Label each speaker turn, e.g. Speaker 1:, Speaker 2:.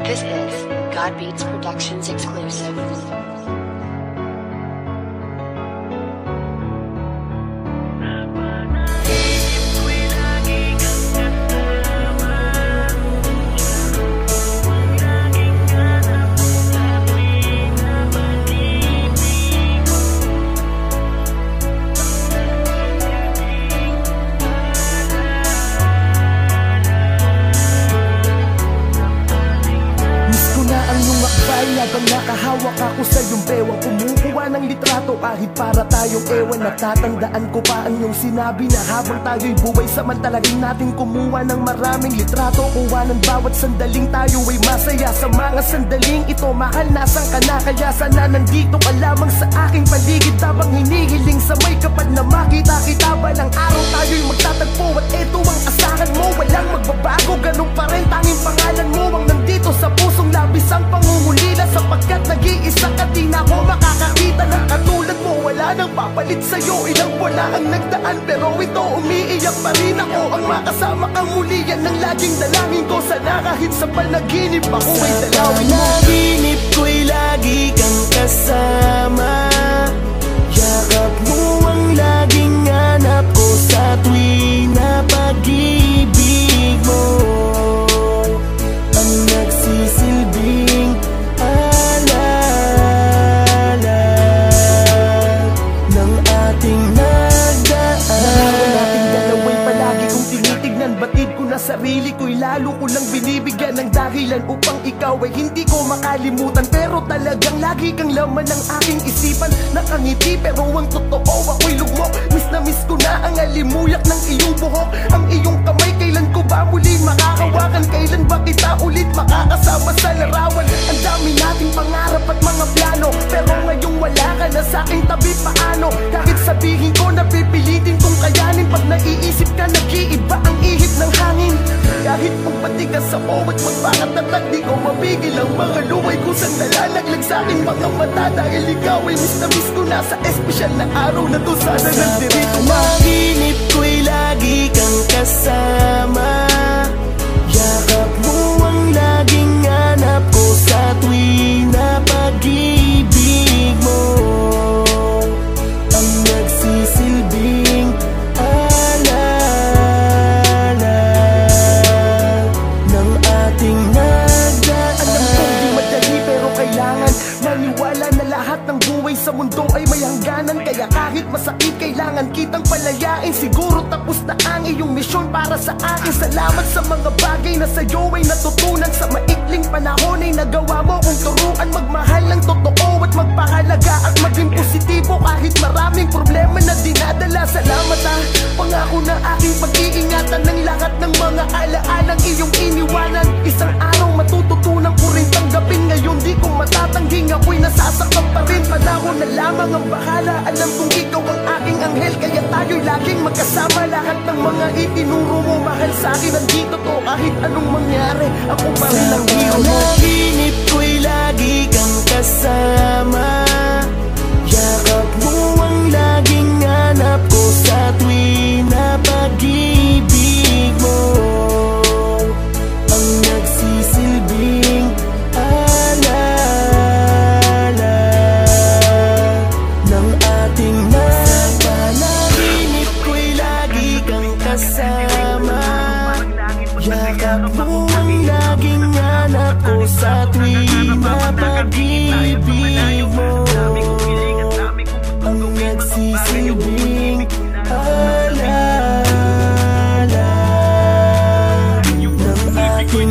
Speaker 1: This is God Beats Productions exclusive.
Speaker 2: Habang nakahawak ako sa iyong bewang, kumukuha ng litrato kahit para tayong ewan. Natatandaan ko pa ang iyong sinabi na habang tayo'y buhay, samantalagin natin kumuha ng maraming litrato. Kuha ng bawat sandaling tayo ay masaya. Sa mga sandaling ito, mahal, nasan ka na? Kaya sana nandito ka lamang sa aking paligid, habang hinihiling sa may kapal na makita kita. Balang araw tayo'y magtatagpo at eto ang asahan mo. Walang magbabago, ganun pa rin, tanging pangalan mo ang nandito sa pusong labis ang pangungulila. Sapagkat nag-iisa ka, di na ako makakakita ng katulad mo. Wala nang papalit sa'yo, ilang wala ang nagdaan, pero ito umiiyak pa rin ako. Ang makasama kang muli, yan ang laging dalangin ko. Sana kahit sa panaginip ako ay dalawin mo.
Speaker 3: Panaginip ko'y lagi kang kasama, yakap mo ang laging hanap ko sa tuwing na pag-ibig mo. Ang nagsisilbing alala ng ating nagdaan.
Speaker 2: Nahawa nating dalaway palagi kong tinitignan. Batid ko na sarili ko'y lalo ko lang binibigyan ng dahilan upang ikaw ay hindi ko makalimutan. Pero talagang lagi kang laman ng aking isipan. Nakangiti pero ang totoo ako'y lugmok. Miss na miss ko na ang alimuyak ng iyong buhok. Ang iyong kamay, kailan ko ba muli makakawakan? Kailan ba kita ulit makakasama sa larawan? Ang dami nating pangarap at mga plano, pero ngayong wala ka na sa aking tabi. Paano? Kahit sabihin ko na pipilitin kong kayanin, pag naiisip ka nag-iiba ang ihip ng hangin. Kahit magpati ka sa bawat magpakatatag, di ko mapigil ang mga luway ko sa nalalaglag sa aking mga mata. Dahil ikaw ay miss na miss ko na sa espesyal na araw na to. Sana nandirito ka.
Speaker 3: Panaginip ko'y lagi kang kasama, yakap mo ang laging hanap ko sa tuwing na pag-ibig mo. Ang nagsisilbing alala ng ating nagdaan.
Speaker 2: Alam kong di madali pero kailangan maniwala na lahat ng buhay sa mundo ay may hangganan. Kaya kahit masakit kailangan kitang palayain. Siguro tapos na ang iyong misyon para sa akin. Salamat sa mga bagay na sa'yo ay natutunan. Sa maikling panahon ay nagawa mo kong turuan magmahal ng totoo at magpahalaga at maging positibo kahit maraming problema na dinadala. Salamat pangako na aking pag-iingatan ng lahat ng mga alaalang iyong iniwanan. Isang araw matututunan ko rin tanggapin. Ngayon di ko matatangging ako'y nasasaktan pa rin. Panahon na lamang ang bahala. Alam kong ikaw ang aking anghel, kaya tayo'y laging magkasama. Lahat ng mga itinuro mo mahal sa'kin nandito to. Kahit anong mangyari, ako pa rin ang hero mo.
Speaker 3: Panaginip ko'y lagi kang kasama, yakap mo ang laging hanap ko sa tuwing na pag-ibig mo. Ang nagsisilbing alala ng ating nagpanaginip ko'y lagi kang kasama, yakap mo ang laging hanap ko sa tuwing na pag-ibig mo. Ang nagsisilbing alala ng ating